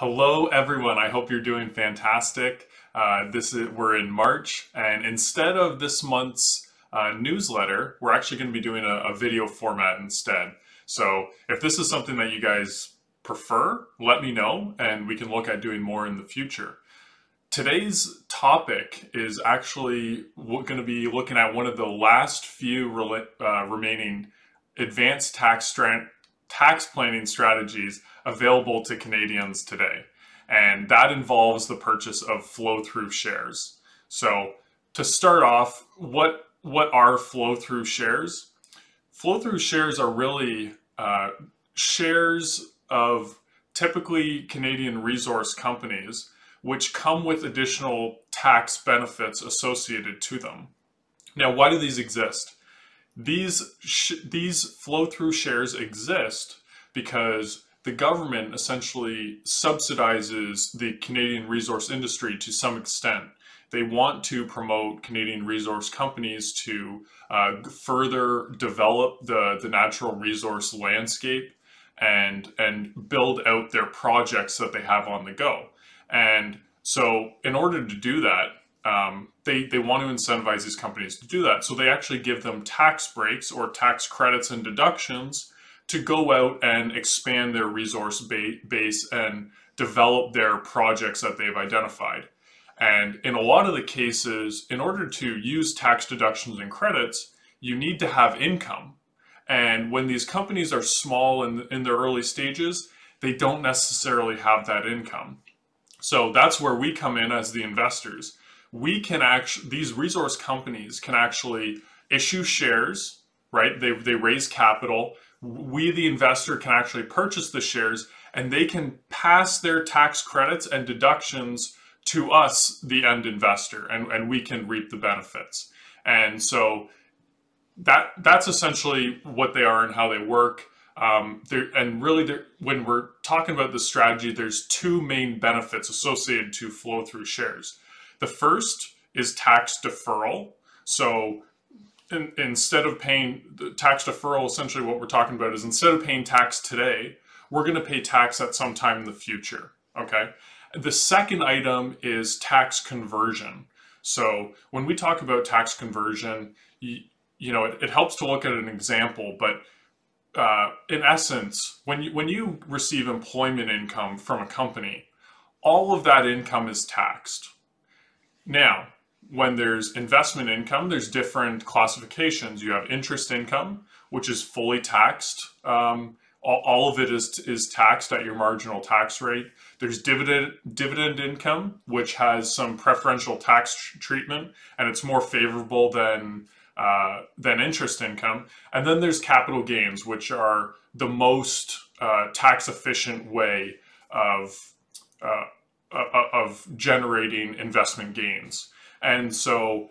Hello, everyone. I hope you're doing fantastic. We're in March, and instead of this month's newsletter, we're actually going to be doing a video format instead. So if this is something that you guys prefer, let me know, and we can look at doing more in the future. Today's topic is actually going to be looking at one of the last few remaining advanced tax planning strategies available to Canadians today. And that involves the purchase of flow-through shares. So to start off, what are flow-through shares? Flow-through shares are really shares of typically Canadian resource companies which come with additional tax benefits associated to them. Now, why do these exist? These flow-through shares exist because the government essentially subsidizes the Canadian resource industry to some extent. They want to promote Canadian resource companies to further develop the natural resource landscape and build out their projects that they have on the go. And so in order to do that, they want to incentivize these companies to do that. So they actually give them tax breaks or tax credits and deductions to go out and expand their resource base and develop their projects that they've identified. And in a lot of the cases, in order to use tax deductions and credits, you need to have income. And when these companies are small in their early stages, they don't necessarily have that income. So that's where we come in as the investors. These resource companies can actually issue shares, right? They raise capital. We, the investor, can actually purchase the shares, and they can pass their tax credits and deductions to us, the end investor, and we can reap the benefits. And so that's essentially what they are and how they work. When we're talking about the strategy, there's two main benefits associated to flow-through shares. The first is tax deferral. So instead of paying the tax deferral, essentially what we're talking about is instead of paying tax today, we're going to pay tax at some time in the future. Okay. The second item is tax conversion. So when we talk about tax conversion, it helps to look at an example, but in essence, when you receive employment income from a company, all of that income is taxed. Now, when there's investment income, there's different classifications. You have interest income, which is fully taxed. All of it is taxed at your marginal tax rate. There's dividend income, which has some preferential tax treatment, and it's more favorable than interest income. And then there's capital gains, which are the most tax efficient way of generating investment gains. And so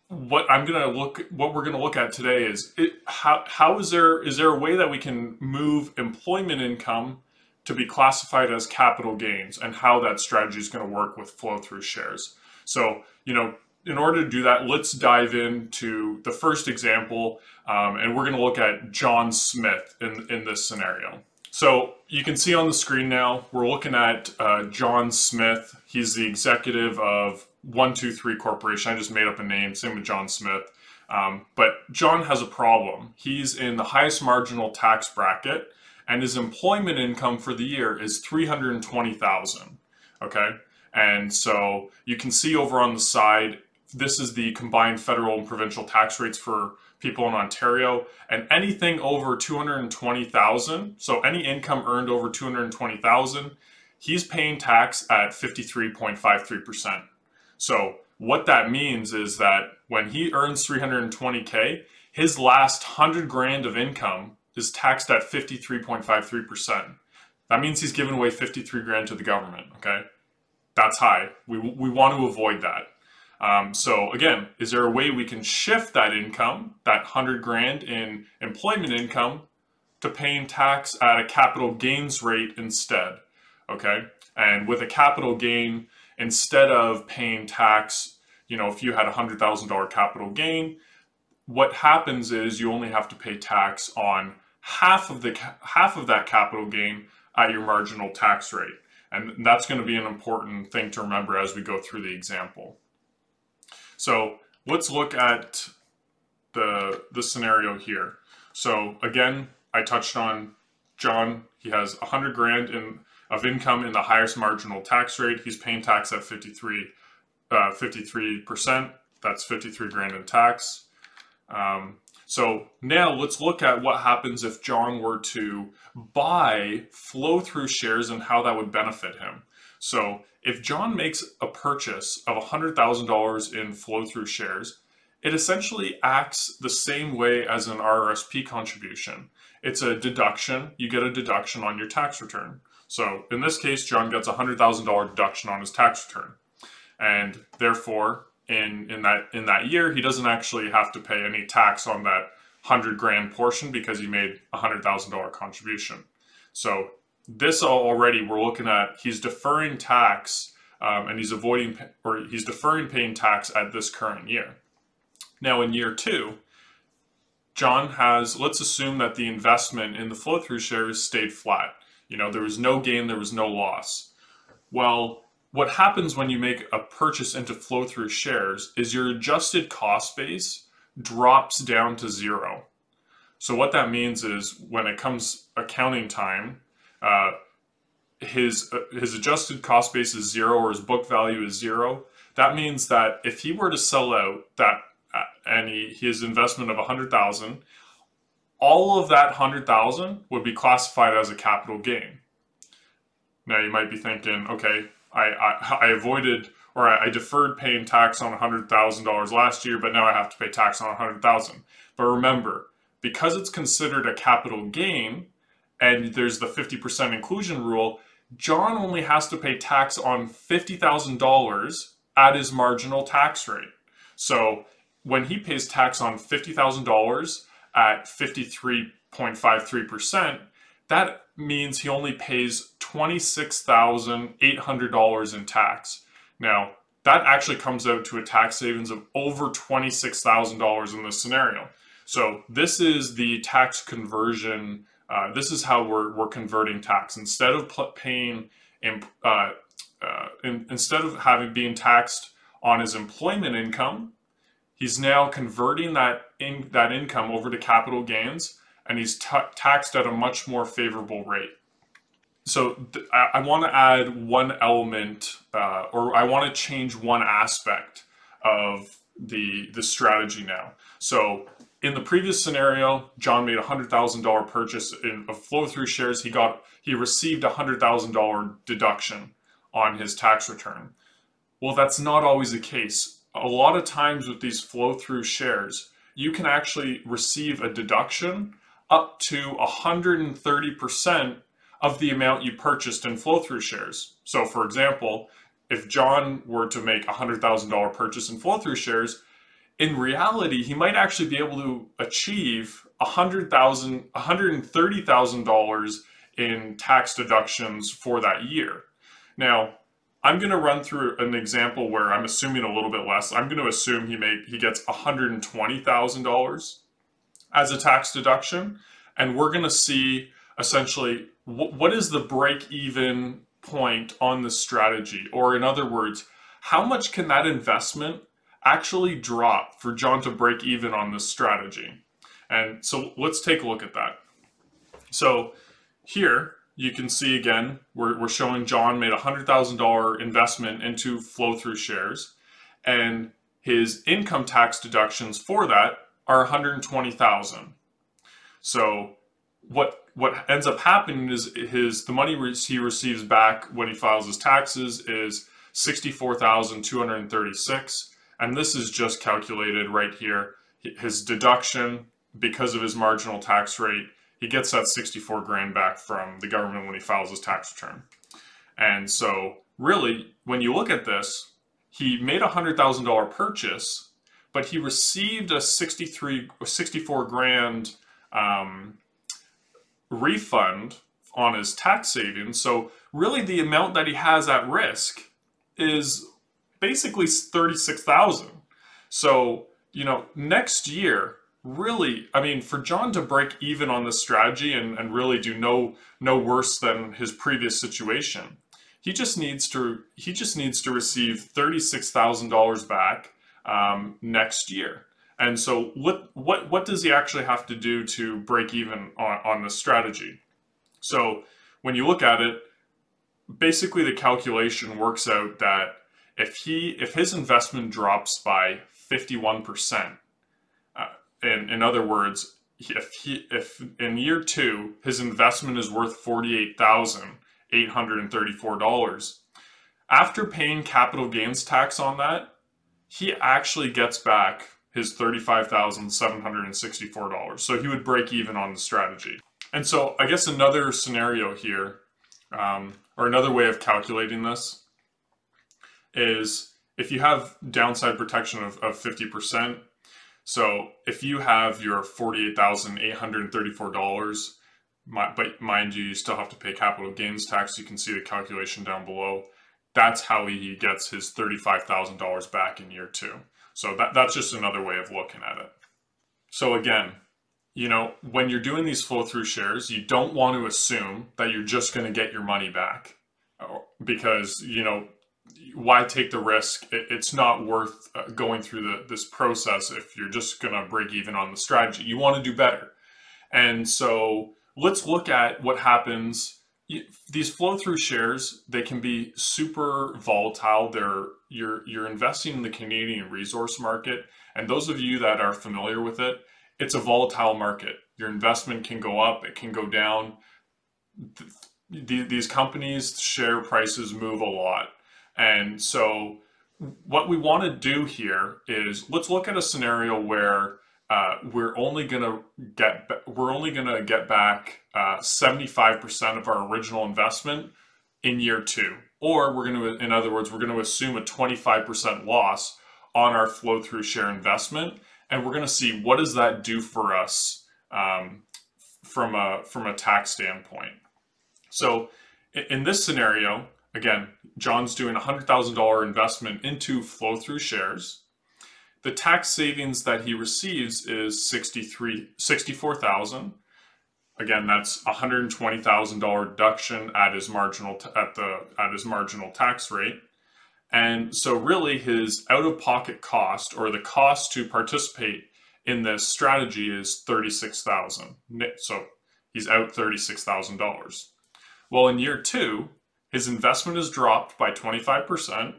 what we're going to look at today is how is there a way that we can move employment income to be classified as capital gains, and how that strategy is going to work with flow-through shares. So, in order to do that, let's dive into the first example, and we're going to look at John Smith in this scenario. So you can see on the screen now, we're looking at John Smith. He's the executive of 123 Corporation. I just made up a name, same with John Smith. But John has a problem. He's in the highest marginal tax bracket, and his employment income for the year is $320,000. Okay, and so you can see over on the side, this is the combined federal and provincial tax rates for people in Ontario, and anything over $220,000, so any income earned over $220,000, he's paying tax at 53.53%. So what that means is that when he earns $320K, his last 100 grand of income is taxed at 53.53%. That means he's giving away 53 grand to the government. Okay, that's high. We want to avoid that. So again, is there a way we can shift that income, that 100 grand in employment income, to paying tax at a capital gains rate instead? Okay, and with a capital gain, instead of paying tax, if you had a $100,000 capital gain, what happens is you only have to pay tax on half of that capital gain at your marginal tax rate. And that's going to be an important thing to remember as we go through the example. So let's look at the scenario here. So again, I touched on John. He has 100 grand of income in the highest marginal tax rate. He's paying tax at 53%. That's 53 grand in tax. So now let's look at what happens if John were to buy flow-through shares and how that would benefit him. So if John makes a purchase of $100,000 in flow-through shares, it essentially acts the same way as an RRSP contribution. It's a deduction. You get a deduction on your tax return. So in this case, John gets a $100,000 deduction on his tax return. And therefore, in that year, he doesn't actually have to pay any tax on that 100 grand portion because he made a $100,000 contribution. So this already we're looking at, he's deferring tax and he's deferring paying tax at this current year. Now in year 2, John has, let's assume that the investment in the flow-through shares stayed flat. You know, there was no gain, there was no loss. Well, what happens when you make a purchase into flow-through shares is your adjusted cost base drops down to 0. So what that means is when it comes accounting time, his adjusted cost base is 0 or his book value is 0. That means that if he were to sell out that his investment of 100,000, all of that 100,000 would be classified as a capital gain. Now you might be thinking, okay, I avoided, or I deferred paying tax on $100,000 last year, but now I have to pay tax on 100,000. But remember, because it's considered a capital gain, and there's the 50% inclusion rule, John only has to pay tax on $50,000 at his marginal tax rate. So when he pays tax on $50,000 at 53.53%, that means he only pays $26,800 in tax. Now, that actually comes out to a tax savings of over $26,000 in this scenario. So this is the tax conversion. This is how we're converting tax. Instead of paying, instead of being taxed on his employment income, he's now converting that income over to capital gains, and he's taxed at a much more favorable rate. So I want to add one element, or I want to change one aspect of the strategy now. So in the previous scenario, John made a $100,000 purchase of flow-through shares. He received a $100,000 deduction on his tax return. Well, that's not always the case. A lot of times with these flow-through shares, you can actually receive a deduction up to 130% of the amount you purchased in flow-through shares. So for example, if John were to make a $100,000 purchase in flow-through shares, in reality, he might actually be able to achieve $130,000 in tax deductions for that year. Now, I'm going to run through an example where I'm assuming a little bit less. I'm going to assume he gets $120,000 as a tax deduction, and we're going to see essentially what is the break-even point on the strategy, or in other words, how much can that investment actually drop for John to break even on this strategy? And so let's take a look at that. So here you can see again, we're showing John made a $100,000 investment into flow-through shares, and his income tax deductions for that are $120,000. So what ends up happening is the money he receives back when he files his taxes is $64,236, and this is just calculated right here. His deduction, because of his marginal tax rate, he gets that 64 grand back from the government when he files his tax return. And so really, when you look at this, he made a $100,000 purchase, but he received a 64 grand refund on his tax savings. So really the amount that he has at risk is basically $36,000. So, you know, next year, really, I mean, for John to break even on this strategy and really do no worse than his previous situation, he just needs to receive $36,000 back next year. And so what does he actually have to do to break even on this strategy? So when you look at it, basically the calculation works out that if his investment drops by 51%, in other words, if in year 2 his investment is worth $48,834, after paying capital gains tax on that, he actually gets back his $35,764. So he would break even on the strategy. And so I guess another scenario here, or another way of calculating this, is if you have downside protection of 50%, so if you have your $48,834, but mind you, you still have to pay capital gains tax. You can see the calculation down below. That's how he gets his $35,000 back in year 2. So that's just another way of looking at it. So again, you know, when you're doing these flow-through shares, you don't want to assume that you're just going to get your money back, because, you know, why take the risk? It's not worth going through this process if you're just going to break even on the strategy. You want to do better. And so let's look at what happens. These flow-through shares, they can be super volatile. You're investing in the Canadian resource market, and those of you that are familiar with it, it's a volatile market. Your investment can go up, it can go down. These companies' share prices move a lot. And so what we want to do here is let's look at a scenario where we're only going to get back 75% of our original investment in year 2, or we're going to, in other words, we're going to assume a 25% loss on our flow through share investment, and we're going to see what does that do for us from a tax standpoint. So in this scenario, again, John's doing a $100,000 investment into flow through shares. The tax savings that he receives is $64,000. Again, that's a $120,000 deduction at his marginal tax rate. And so really his out-of-pocket cost, or the cost to participate in this strategy, is $36,000. So he's out $36,000. Well, in year 2, his investment is dropped by 25%.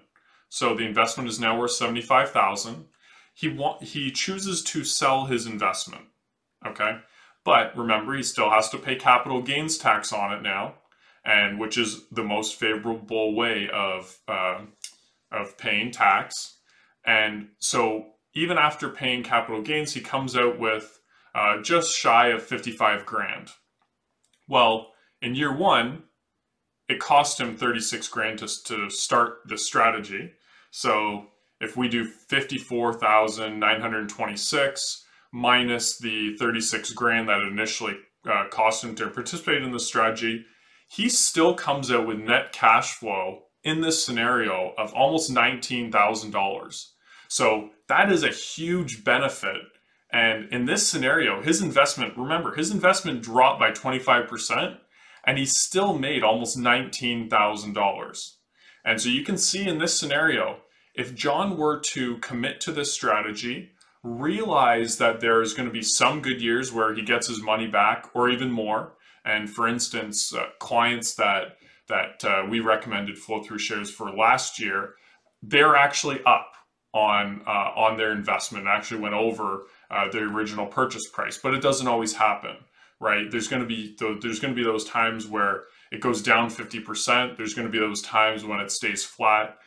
So the investment is now worth $75,000. He chooses to sell his investment, okay? But remember, he still has to pay capital gains tax on it now, and which is the most favorable way of paying tax. And so even after paying capital gains, he comes out with just shy of 55 grand. Well, in year 1, it cost him 36 grand to start the strategy. So if we do 54,926 minus the 36 grand that initially cost him to participate in the strategy, he still comes out with net cash flow in this scenario of almost $19,000. So that is a huge benefit. And in this scenario, his investment, remember, his investment dropped by 25%, and he still made almost $19,000. And so you can see in this scenario, if John were to commit to this strategy, realize that there is going to be some good years where he gets his money back or even more. And for instance, clients that we recommended flow through shares for last year, they're actually up on their investment, actually went over the original purchase price. But it doesn't always happen, right? There's going to be those times where it goes down 50%. There's going to be those times when it stays flat.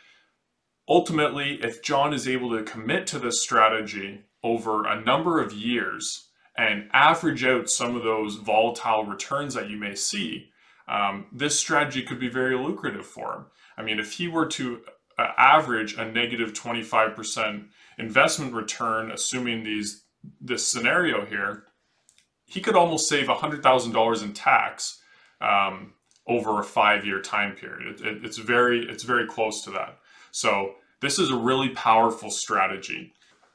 Ultimately, if John is able to commit to this strategy over a number of years and average out some of those volatile returns that you may see, this strategy could be very lucrative for him. I mean, if he were to average a negative 25% investment return, assuming this scenario here, he could almost save $100,000 in tax over a 5-year time period. It's very close to that. So this is a really powerful strategy.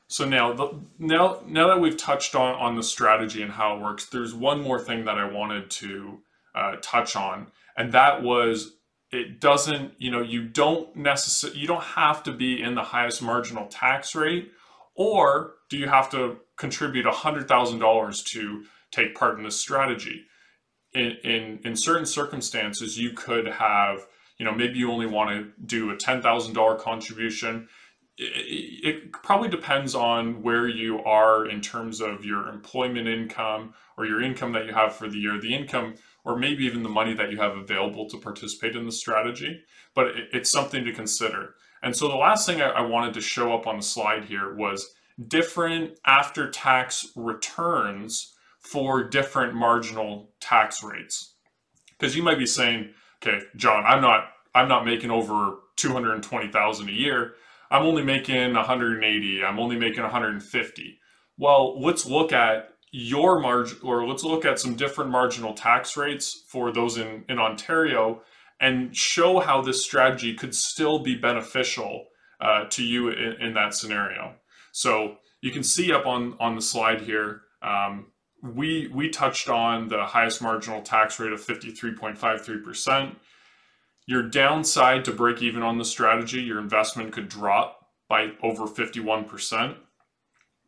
So now that we've touched on the strategy and how it works, there's one more thing that I wanted to touch on, and that was it doesn't, you don't necessarily, you don't have to be in the highest marginal tax rate, or do you have to contribute $100,000 to take part in this strategy? In certain circumstances, you could have, maybe you only want to do a $10,000 contribution. It probably depends on where you are in terms of your employment income or your income that you have for the year, the income, or maybe even the money that you have available to participate in the strategy. But it's something to consider. And so the last thing I wanted to show up on the slide here was different after-tax returns for different marginal tax rates. Because you might be saying, okay, John, I'm not making over 220,000 a year. I'm only making 180. I'm only making 150. Well, let's look at your margin, or let's look at some different marginal tax rates for those in Ontario, and show how this strategy could still be beneficial to you in that scenario. So you can see up on the slide here, we touched on the highest marginal tax rate of 53.53%. Your downside to break even on the strategy, your investment could drop by over 51%.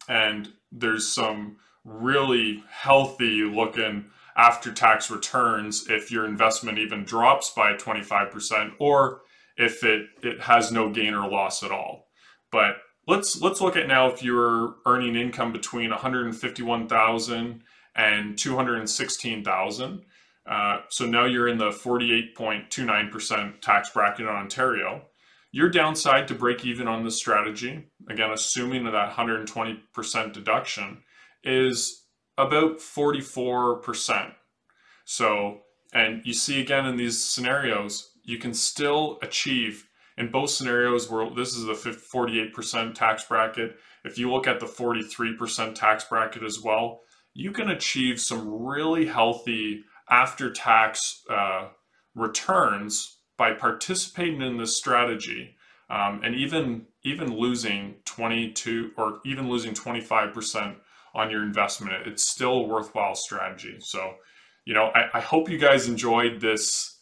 And there's some really healthy looking after-tax returns if your investment even drops by 25%, or if it has no gain or loss at all. But let's look at now if you're earning income between 151,000 and 216,000. So now you're in the 48.29% tax bracket in Ontario. Your downside to break even on this strategy, again, assuming that 120% deduction, is about 44%. So, and you see again in these scenarios, you can still achieve, in both scenarios where this is the 48% tax bracket, if you look at the 43% tax bracket as well, you can achieve some really healthy after-tax returns by participating in this strategy, and even losing 22 or even losing 25% on your investment. It's still a worthwhile strategy. So, I hope you guys enjoyed this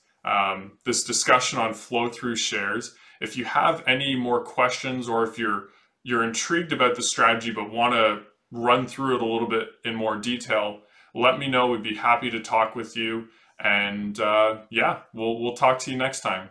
this discussion on flow-through shares. If you have any more questions, or if you're intrigued about the strategy but want to run through it a little bit in more detail, let me know. We'd be happy to talk with you. And yeah, we'll talk to you next time.